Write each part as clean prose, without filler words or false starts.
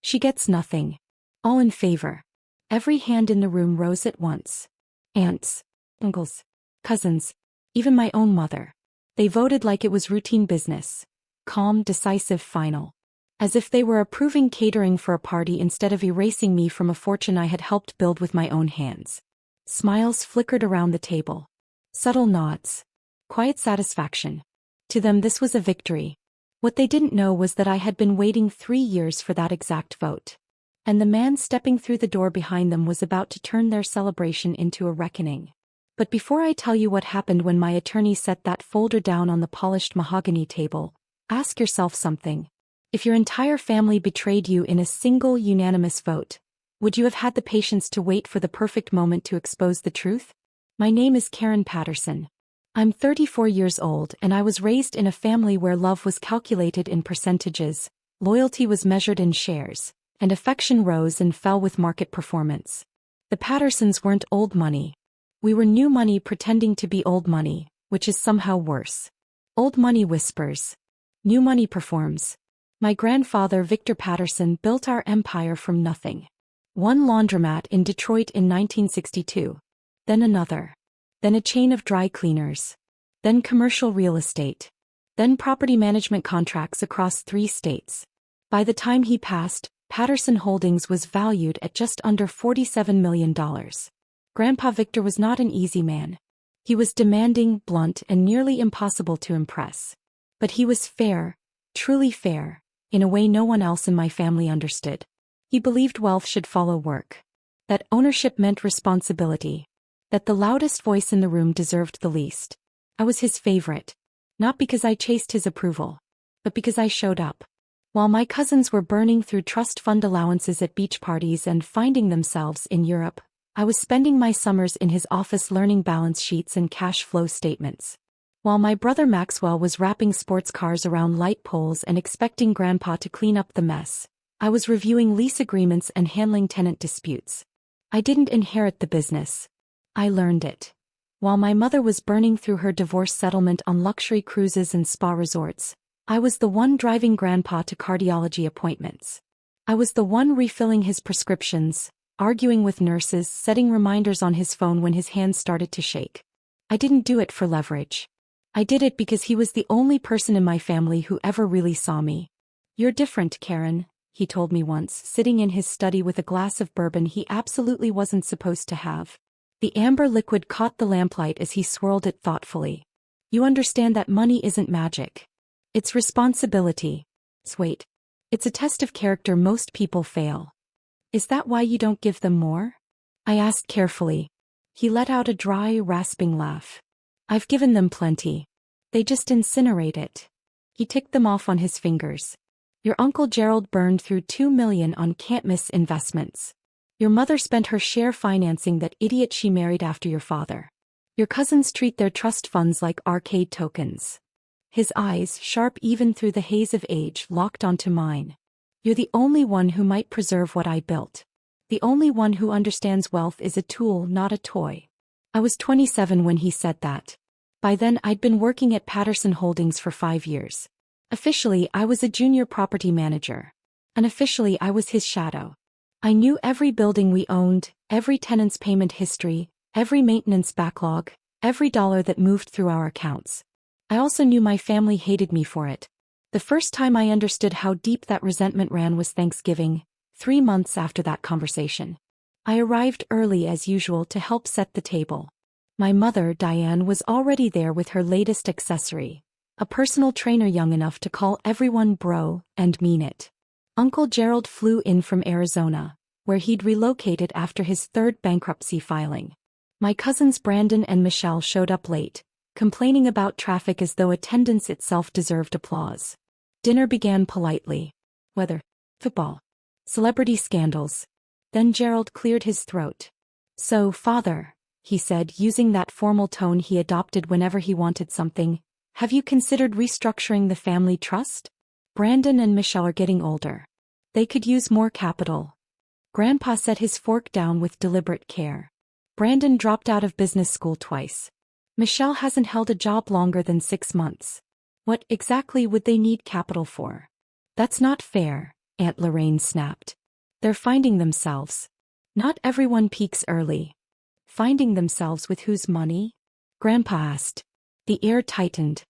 She gets nothing. All in favor. Every hand in the room rose at once. Aunts, uncles, cousins, even my own mother. They voted like it was routine business. Calm, decisive, final. As if they were approving catering for a party instead of erasing me from a fortune I had helped build with my own hands. Smiles flickered around the table. Subtle nods. Quiet satisfaction. To them this was a victory. What they didn't know was that I had been waiting 3 years for that exact vote. And the man stepping through the door behind them was about to turn their celebration into a reckoning. But before I tell you what happened when my attorney set that folder down on the polished mahogany table, ask yourself something. If your entire family betrayed you in a single unanimous vote, would you have had the patience to wait for the perfect moment to expose the truth? My name is Karen Patterson. I'm 34 years old and I was raised in a family where love was calculated in percentages, loyalty was measured in shares, and affection rose and fell with market performance. The Pattersons weren't old money. We were new money pretending to be old money, which is somehow worse. Old money whispers. New money performs. My grandfather Victor Patterson built our empire from nothing. One laundromat in Detroit in 1962. Then another. Then a chain of dry cleaners. Then commercial real estate. Then property management contracts across 3 states. By the time he passed, Patterson Holdings was valued at just under $47 million. Grandpa Victor was not an easy man. He was demanding, blunt, and nearly impossible to impress. But he was fair, truly fair, in a way no one else in my family understood. He believed wealth should follow work. That ownership meant responsibility. That the loudest voice in the room deserved the least. I was his favorite. Not because I chased his approval, but because I showed up. While my cousins were burning through trust fund allowances at beach parties and finding themselves in Europe, I was spending my summers in his office learning balance sheets and cash flow statements. While my brother Maxwell was wrapping sports cars around light poles and expecting Grandpa to clean up the mess, I was reviewing lease agreements and handling tenant disputes. I didn't inherit the business. I learned it. While my mother was burning through her divorce settlement on luxury cruises and spa resorts, I was the one driving Grandpa to cardiology appointments. I was the one refilling his prescriptions, arguing with nurses, setting reminders on his phone when his hands started to shake. I didn't do it for leverage. I did it because he was the only person in my family who ever really saw me. "You're different, Karen," he told me once, sitting in his study with a glass of bourbon he absolutely wasn't supposed to have. The amber liquid caught the lamplight as he swirled it thoughtfully. "You understand that money isn't magic. It's responsibility. Wait. It's a test of character most people fail. Is that why you don't give them more?" I asked carefully. He let out a dry, rasping laugh. "I've given them plenty. They just incinerate it." He ticked them off on his fingers. "Your Uncle Gerald burned through $2 million on can't-miss investments. Your mother spent her share financing that idiot she married after your father. Your cousins treat their trust funds like arcade tokens." His eyes, sharp even through the haze of age, locked onto mine. "You're the only one who might preserve what I built. The only one who understands wealth is a tool, not a toy." I was 27 when he said that. By then I'd been working at Patterson Holdings for 5 years. Officially, I was a junior property manager. Unofficially, I was his shadow. I knew every building we owned, every tenant's payment history, every maintenance backlog, every dollar that moved through our accounts. I also knew my family hated me for it. The first time I understood how deep that resentment ran was Thanksgiving, 3 months after that conversation. I arrived early as usual to help set the table. My mother, Diane, was already there with her latest accessory, a personal trainer young enough to call everyone bro, and mean it. Uncle Gerald flew in from Arizona, where he'd relocated after his 3rd bankruptcy filing. My cousins Brandon and Michelle showed up late, complaining about traffic as though attendance itself deserved applause. Dinner began politely. Weather, football, celebrity scandals. Then Gerald cleared his throat. "So, Father," he said, using that formal tone he adopted whenever he wanted something, "have you considered restructuring the family trust? Brandon and Michelle are getting older. They could use more capital." Grandpa set his fork down with deliberate care. "Brandon dropped out of business school twice. Michelle hasn't held a job longer than 6 months. What exactly would they need capital for? That's not fair," Aunt Lorraine snapped. They're finding themselves. Not everyone peaks early. Finding themselves with whose money? Grandpa asked. The air tightened.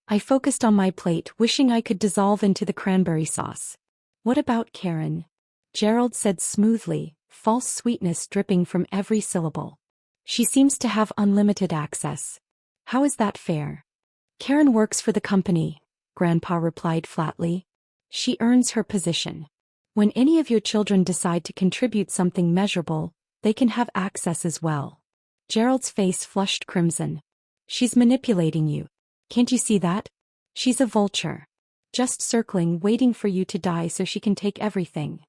I focused on my plate, wishing I could dissolve into the cranberry sauce. What about Karen? Gerald said smoothly, false sweetness dripping from every syllable. She seems to have unlimited access. How is that fair? Karen works for the company, Grandpa replied flatly. She earns her position. When any of your children decide to contribute something measurable, they can have access as well. Gerald's face flushed crimson. She's manipulating you. Can't you see that? She's a vulture. Just circling, waiting for you to die so she can take everything.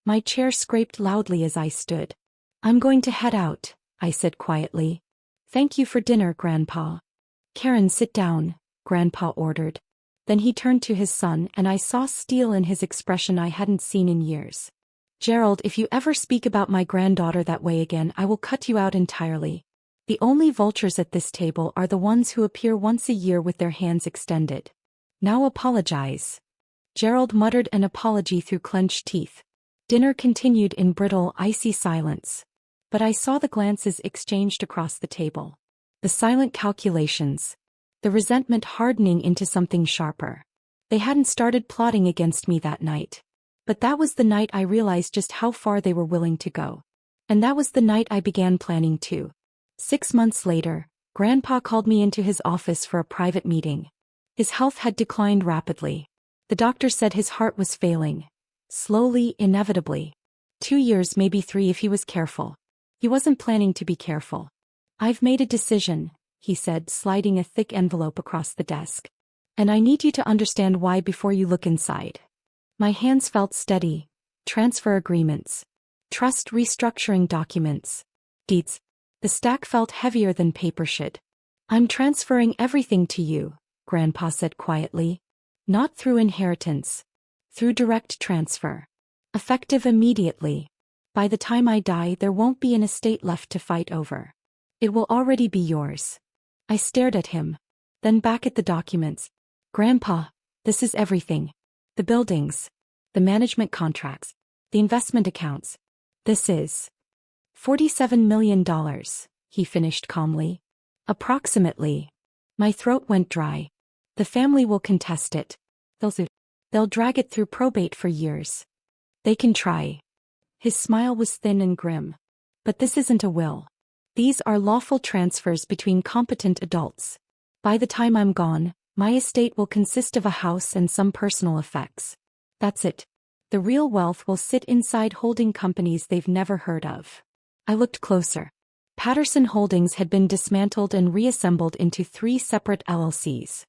My chair scraped loudly as I stood. I'm going to head out, I said quietly. Thank you for dinner, Grandpa. Karen, sit down, Grandpa ordered. Then he turned to his son and I saw steel in his expression I hadn't seen in years. Gerald, if you ever speak about my granddaughter that way again, I will cut you out entirely. The only vultures at this table are the ones who appear once a year with their hands extended. Now apologize. Gerald muttered an apology through clenched teeth. Dinner continued in brittle, icy silence. But I saw the glances exchanged across the table. The silent calculations. The resentment hardening into something sharper. They hadn't started plotting against me that night. But that was the night I realized just how far they were willing to go. And that was the night I began planning too. 6 months later, Grandpa called me into his office for a private meeting. His health had declined rapidly. The doctor said his heart was failing. Slowly, inevitably. 2 years, maybe 3 if he was careful. He wasn't planning to be careful. I've made a decision, he said, sliding a thick envelope across the desk. And I need you to understand why before you look inside. My hands felt steady. Transfer agreements. Trust restructuring documents. Deeds. The stack felt heavier than paper should. I'm transferring everything to you, Grandpa said quietly. Not through inheritance. Through direct transfer. Effective immediately. By the time I die, there won't be an estate left to fight over. It will already be yours. I stared at him. Then back at the documents. Grandpa, this is everything. The buildings. The management contracts. The investment accounts. This is $47 million, he finished calmly. Approximately. My throat went dry. The family will contest it. They'll drag it through probate for years. They can try. His smile was thin and grim. But this isn't a will. These are lawful transfers between competent adults. By the time I'm gone, my estate will consist of a house and some personal effects. That's it. The real wealth will sit inside holding companies they've never heard of. I looked closer. Patterson Holdings had been dismantled and reassembled into 3 separate LLCs.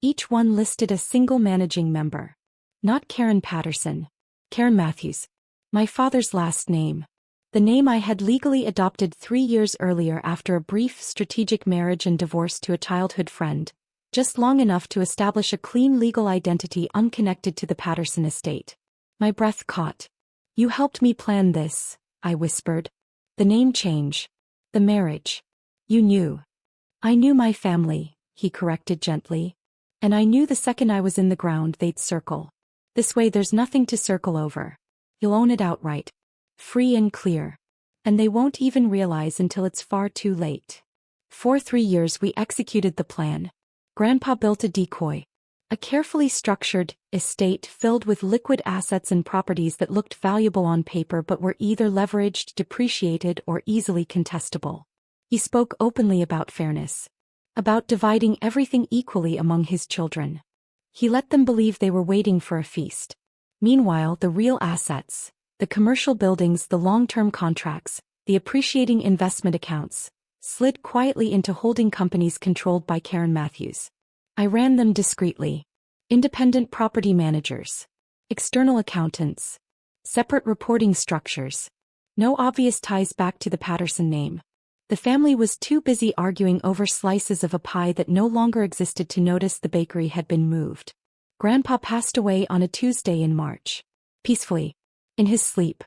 Each one listed a single managing member. Not Karen Patterson. Karen Matthews. My father's last name. The name I had legally adopted 3 years earlier after a brief strategic marriage and divorce to a childhood friend, just long enough to establish a clean legal identity unconnected to the Patterson estate. My breath caught. You helped me plan this, I whispered. The name change. The marriage. You knew. I knew my family, he corrected gently. And I knew the second I was in the ground they'd circle. This way there's nothing to circle over. You'll own it outright. Free and clear. And they won't even realize until it's far too late. For 3 years we executed the plan. Grandpa built a decoy. A carefully structured estate filled with liquid assets and properties that looked valuable on paper but were either leveraged, depreciated, or easily contestable. He spoke openly about fairness. About dividing everything equally among his children. He let them believe they were waiting for a feast. Meanwhile, the real assets, the commercial buildings, the long-term contracts, the appreciating investment accounts, slid quietly into holding companies controlled by Karen Matthews. I ran them discreetly. Independent property managers. External accountants. Separate reporting structures. No obvious ties back to the Patterson name. The family was too busy arguing over slices of a pie that no longer existed to notice the bakery had been moved. Grandpa passed away on a Tuesday in March. Peacefully. In his sleep.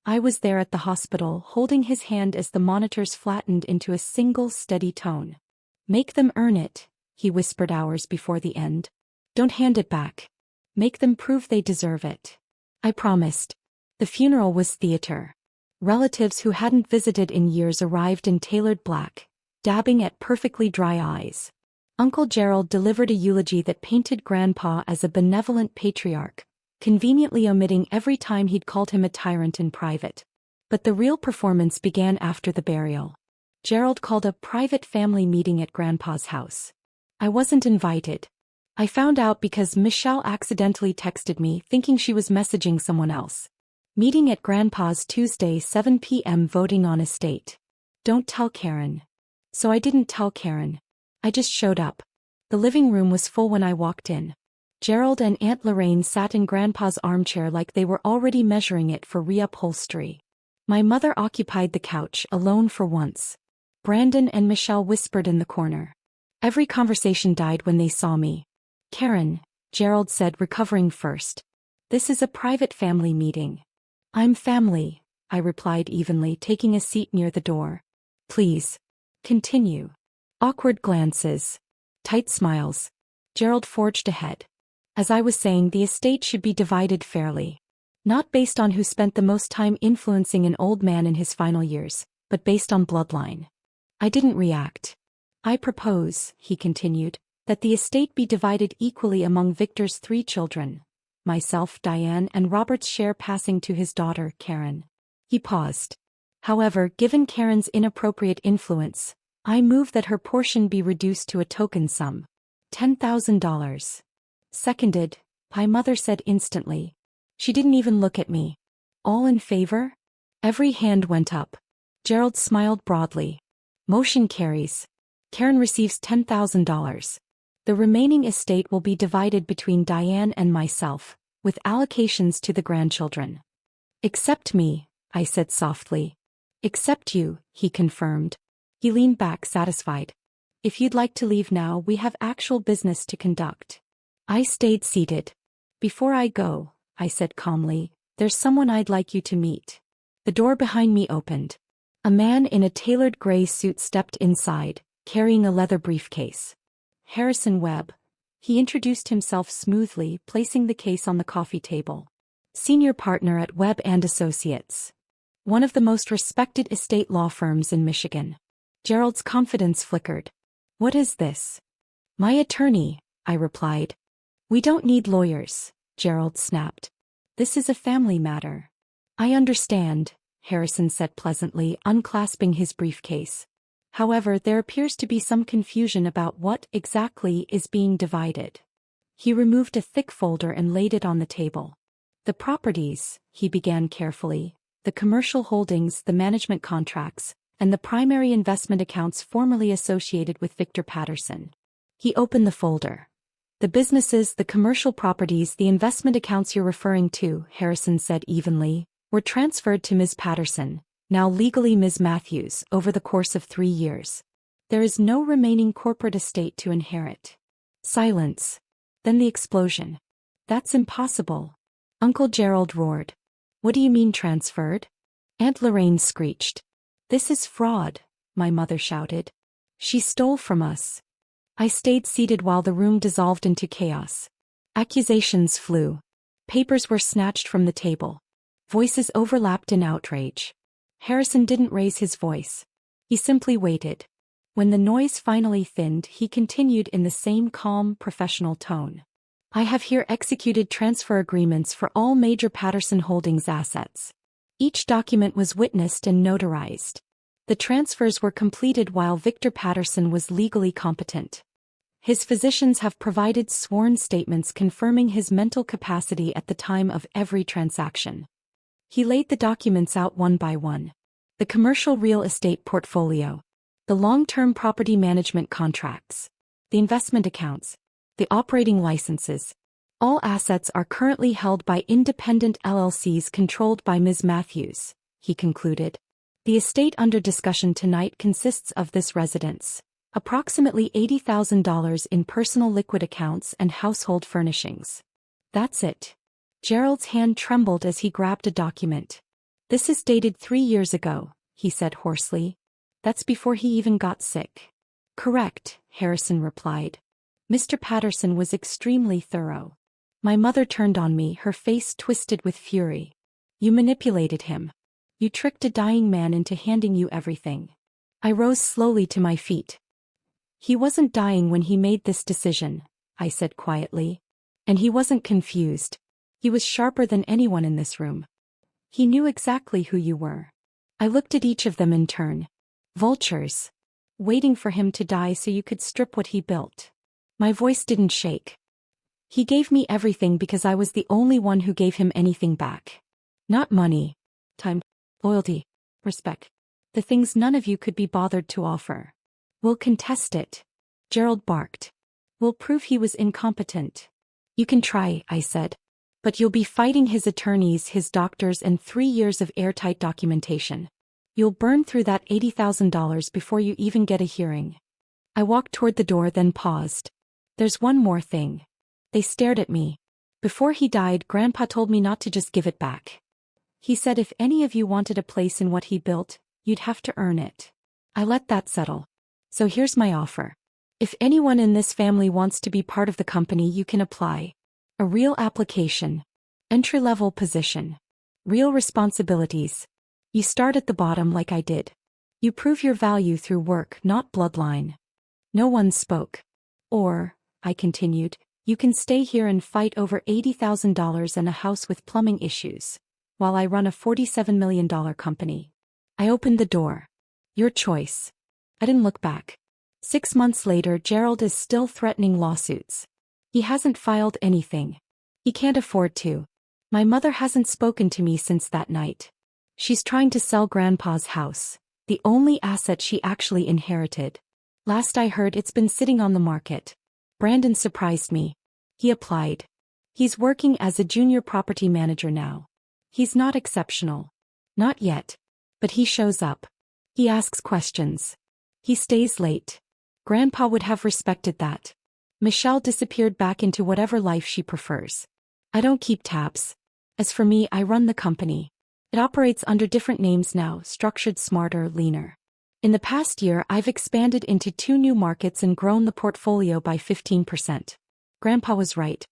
I was there at the hospital, holding his hand as the monitors flattened into a single steady tone. Make them earn it, he whispered hours before the end. Don't hand it back. Make them prove they deserve it. I promised. The funeral was theater. Relatives who hadn't visited in years arrived in tailored black, dabbing at perfectly dry eyes. Uncle Gerald delivered a eulogy that painted Grandpa as a benevolent patriarch, conveniently omitting every time he'd called him a tyrant in private. But the real performance began after the burial. Gerald called a private family meeting at Grandpa's house. I wasn't invited. I found out because Michelle accidentally texted me thinking she was messaging someone else. Meeting at Grandpa's Tuesday 7 p.m. voting on estate. Don't tell Karen. So I didn't tell Karen. I just showed up. The living room was full when I walked in. Gerald and Aunt Lorraine sat in Grandpa's armchair like they were already measuring it for reupholstery. My mother occupied the couch alone for once. Brandon and Michelle whispered in the corner. Every conversation died when they saw me. Karen, Gerald said, recovering first. This is a private family meeting. I'm family, I replied evenly, taking a seat near the door. Please. Continue. Awkward glances. Tight smiles. Gerald forged ahead. As I was saying, the estate should be divided fairly. Not based on who spent the most time influencing an old man in his final years, but based on bloodline. I didn't react. I propose, he continued, that the estate be divided equally among Victor's 3 children, myself, Diane, and Robert's share passing to his daughter, Karen. He paused. However, given Karen's inappropriate influence, I move that her portion be reduced to a token sum. $10,000. Seconded, my mother said instantly. She didn't even look at me. All in favor? Every hand went up. Gerald smiled broadly. Motion carries. Karen receives $10,000. The remaining estate will be divided between Diane and myself, with allocations to the grandchildren. Except me, I said softly. Except you, he confirmed. He leaned back satisfied. If you'd like to leave now, we have actual business to conduct. I stayed seated. Before I go, I said calmly, there's someone I'd like you to meet. The door behind me opened. A man in a tailored gray suit stepped inside, carrying a leather briefcase. Harrison Webb. He introduced himself smoothly, placing the case on the coffee table. Senior partner at Webb & Associates. One of the most respected estate law firms in Michigan. Gerald's confidence flickered. What is this? My attorney, I replied. We don't need lawyers, Gerald snapped. This is a family matter. I understand, Harrison said pleasantly, unclasping his briefcase. However, there appears to be some confusion about what exactly is being divided. He removed a thick folder and laid it on the table. The properties, he began carefully, the commercial holdings, the management contracts, and the primary investment accounts formerly associated with Victor Patterson. He opened the folder. The businesses, the commercial properties, the investment accounts you're referring to, Harrison said evenly, were transferred to Ms. Patterson, now legally Ms. Matthews, over the course of 3 years. There is no remaining corporate estate to inherit. Silence. Then the explosion. That's impossible. Uncle Gerald roared. What do you mean transferred? Aunt Lorraine screeched. This is fraud, my mother shouted. She stole from us. I stayed seated while the room dissolved into chaos. Accusations flew. Papers were snatched from the table. Voices overlapped in outrage. Harrison didn't raise his voice. He simply waited. When the noise finally thinned, he continued in the same calm, professional tone. I have here executed transfer agreements for all major Patterson Holdings assets. Each document was witnessed and notarized. The transfers were completed while Victor Patterson was legally competent. His physicians have provided sworn statements confirming his mental capacity at the time of every transaction. He laid the documents out one by one. The commercial real estate portfolio, the long-term property management contracts, the investment accounts, the operating licenses. All assets are currently held by independent LLCs controlled by Ms. Matthews, he concluded. The estate under discussion tonight consists of this residence, approximately $80,000 in personal liquid accounts and household furnishings. That's it. Gerald's hand trembled as he grabbed a document. This is dated 3 years ago, he said hoarsely. That's before he even got sick. Correct, Harrison replied. Mr. Patterson was extremely thorough. My mother turned on me, her face twisted with fury. You manipulated him. You tricked a dying man into handing you everything. I rose slowly to my feet. He wasn't dying when he made this decision, I said quietly. And he wasn't confused. He was sharper than anyone in this room. He knew exactly who you were. I looked at each of them in turn. Vultures. Waiting for him to die so you could strip what he built. My voice didn't shake. He gave me everything because I was the only one who gave him anything back. Not money, time, loyalty, respect. The things none of you could be bothered to offer. We'll contest it, Gerald barked. We'll prove he was incompetent. You can try, I said. But you'll be fighting his attorneys, his doctors, and 3 years of airtight documentation. You'll burn through that $80,000 before you even get a hearing. I walked toward the door, then paused. There's one more thing. They stared at me. Before he died, Grandpa told me not to just give it back. He said if any of you wanted a place in what he built, you'd have to earn it. I let that settle. So here's my offer. If anyone in this family wants to be part of the company, you can apply. A real application. Entry-level position. Real responsibilities. You start at the bottom like I did. You prove your value through work, not bloodline. No one spoke. Or, I continued, you can stay here and fight over $80,000 and a house with plumbing issues, while I run a $47 million company. I opened the door. Your choice. I didn't look back. 6 months later, Gerald is still threatening lawsuits. He hasn't filed anything. He can't afford to. My mother hasn't spoken to me since that night. She's trying to sell Grandpa's house, the only asset she actually inherited. Last I heard, it's been sitting on the market. Brandon surprised me. He applied. He's working as a junior property manager now. He's not exceptional. Not yet. But he shows up. He asks questions. He stays late. Grandpa would have respected that. Michelle disappeared back into whatever life she prefers. I don't keep tabs. As for me, I run the company. It operates under different names now, structured smarter, leaner. In the past year, I've expanded into 2 new markets and grown the portfolio by 15%. Grandpa was right.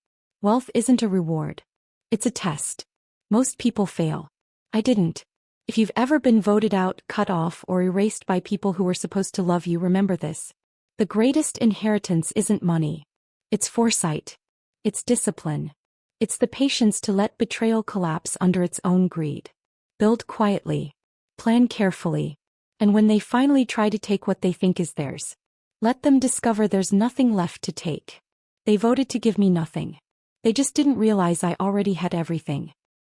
Wealth isn't a reward. It's a test. Most people fail. I didn't. If you've ever been voted out, cut off, or erased by people who were supposed to love you, remember this. The greatest inheritance isn't money. It's foresight. It's discipline. It's the patience to let betrayal collapse under its own greed. Build quietly. Plan carefully. And when they finally try to take what they think is theirs, let them discover there's nothing left to take. They voted to give me nothing. They just didn't realize I already had everything.